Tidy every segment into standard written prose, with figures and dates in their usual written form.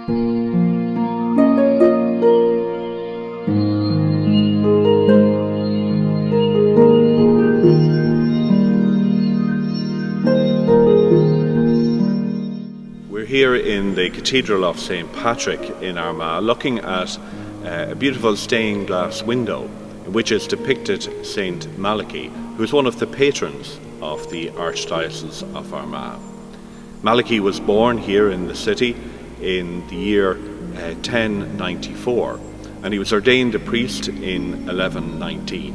We're here in the Cathedral of St. Patrick in Armagh, looking at a beautiful stained glass window in which is depicted St. Malachy, who is one of the patrons of the Archdiocese of Armagh. Malachy was born here in the city in the year 1094, and he was ordained a priest in 1119.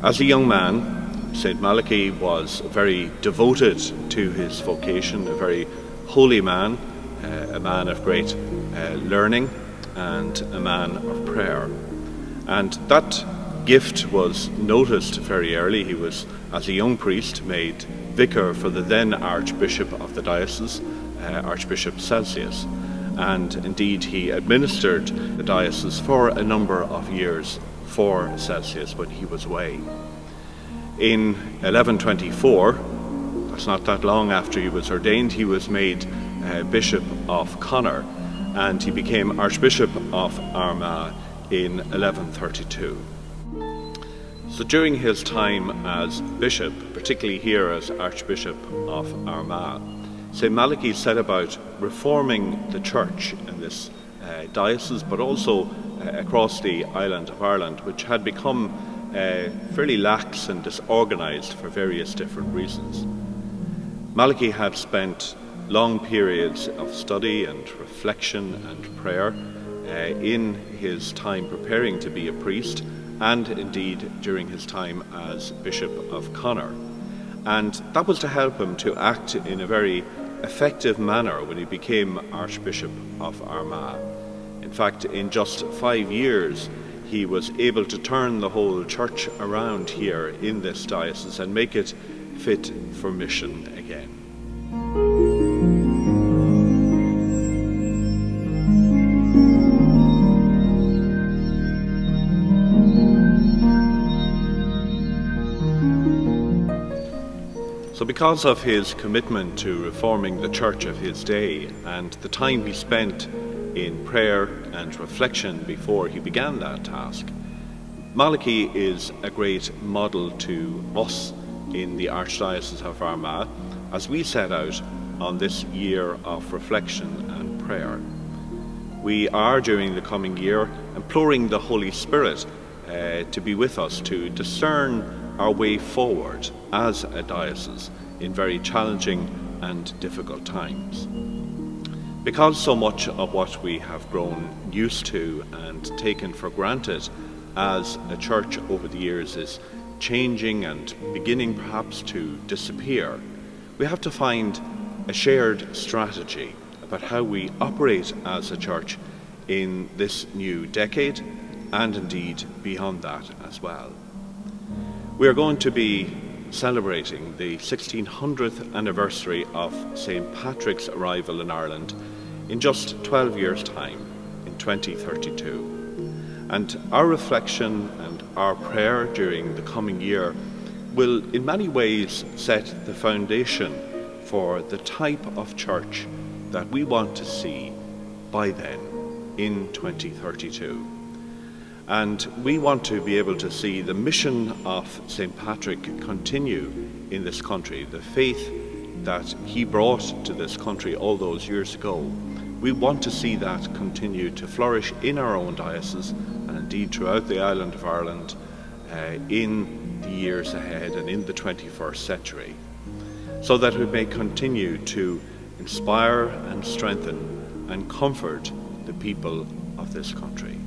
As a young man, St. Malachy was very devoted to his vocation, a very holy man, a man of great learning and a man of prayer. And that gift was noticed very early. He was, as a young priest, made vicar for the then Archbishop of the diocese, Archbishop Celsius. And indeed he administered the diocese for a number of years for Celsius when he was away. In 1124, that's not that long after he was ordained, he was made Bishop of Connor, and he became Archbishop of Armagh in 1132. So during his time as bishop, particularly here as Archbishop of Armagh, St. Malachy set about reforming the church in this diocese, but also across the island of Ireland, which had become fairly lax and disorganised for various different reasons. Malachy had spent long periods of study and reflection and prayer in his time preparing to be a priest, and indeed during his time as Bishop of Connor. And that was to help him to act in a very effective manner when he became Archbishop of Armagh. In fact, in just 5 years, he was able to turn the whole church around here in this diocese and make it fit for mission again. So because of his commitment to reforming the church of his day and the time he spent in prayer and reflection before he began that task, Malachy is a great model to us in the Archdiocese of Armagh as we set out on this year of reflection and prayer. We are, during the coming year, imploring the Holy Spirit to be with us to discern our way forward as a diocese in very challenging and difficult times. Because so much of what we have grown used to and taken for granted as a church over the years is changing and beginning perhaps to disappear, we have to find a shared strategy about how we operate as a church in this new decade and indeed beyond that as well. We are going to be celebrating the 1600th anniversary of St. Patrick's arrival in Ireland in just 12 years' time, in 2032. And our reflection and our prayer during the coming year will in many ways set the foundation for the type of church that we want to see by then, in 2032. And we want to be able to see the mission of St. Patrick continue in this country, the faith that he brought to this country all those years ago. We want to see that continue to flourish in our own diocese and indeed throughout the island of Ireland in the years ahead and in the 21st century, so that we may continue to inspire and strengthen and comfort the people of this country.